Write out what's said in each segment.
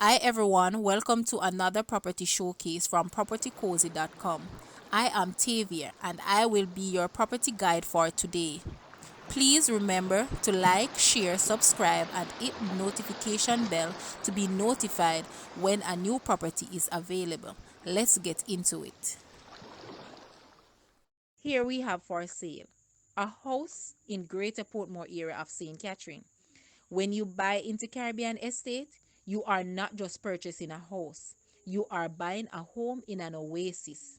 Hi everyone, welcome to another property showcase from propertycozy.com. I am Tavia and I will be your property guide for today. Please remember to like, share, subscribe and hit the notification bell to be notified when a new property is available. Let's get into it. Here we have for sale a house in Greater Portmore area of St. Catherine. When you buy into Caribbean Estate, you are not just purchasing a house, you are buying a home in an oasis,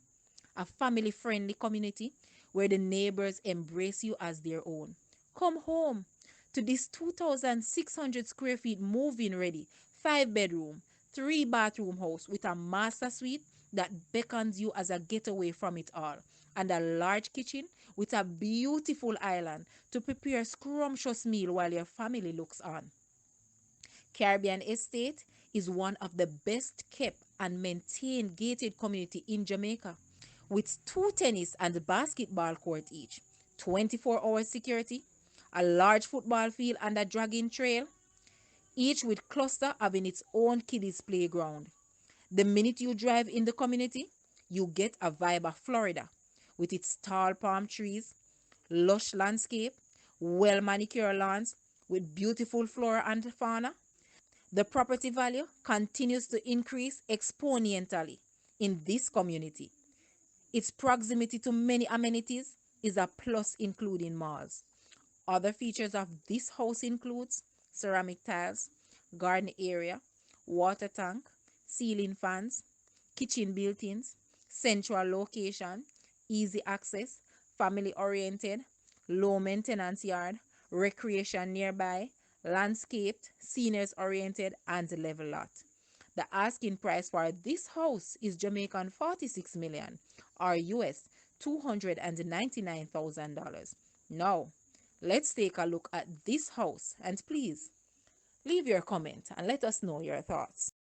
a family friendly community where the neighbors embrace you as their own. Come home to this 2,600 square feet move-in ready, 5 bedroom, 3 bathroom house with a master suite that beckons you as a getaway from it all, and a large kitchen with a beautiful island to prepare a scrumptious meal while your family looks on. Caribbean Estate is one of the best kept and maintained gated community in Jamaica, with two tennis and basketball court each, 24-hour security, a large football field and a jogging trail, each with cluster having its own kiddies playground. The minute you drive in the community, you get a vibe of Florida with its tall palm trees, lush landscape, well manicured lawns with beautiful flora and fauna. The property value continues to increase exponentially in this community. Its proximity to many amenities is a plus, including malls. Other features of this house includes ceramic tiles, garden area, water tank, ceiling fans, kitchen built-ins, central location, easy access, family oriented, low maintenance yard, recreation nearby, landscaped, seniors oriented, and level lot. The asking price for this house is Jamaican 46 million or US $299,000. Now, let's take a look at this house and please leave your comment and let us know your thoughts.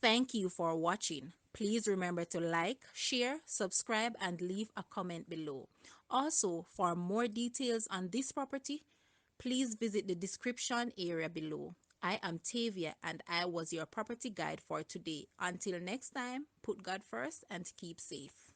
Thank you for watching. Please remember to like, share, subscribe, and leave a comment below. Also, for more details on this property, please visit the description area below. I am Tavia and I was your property guide for today. Until next time, put God first and keep safe.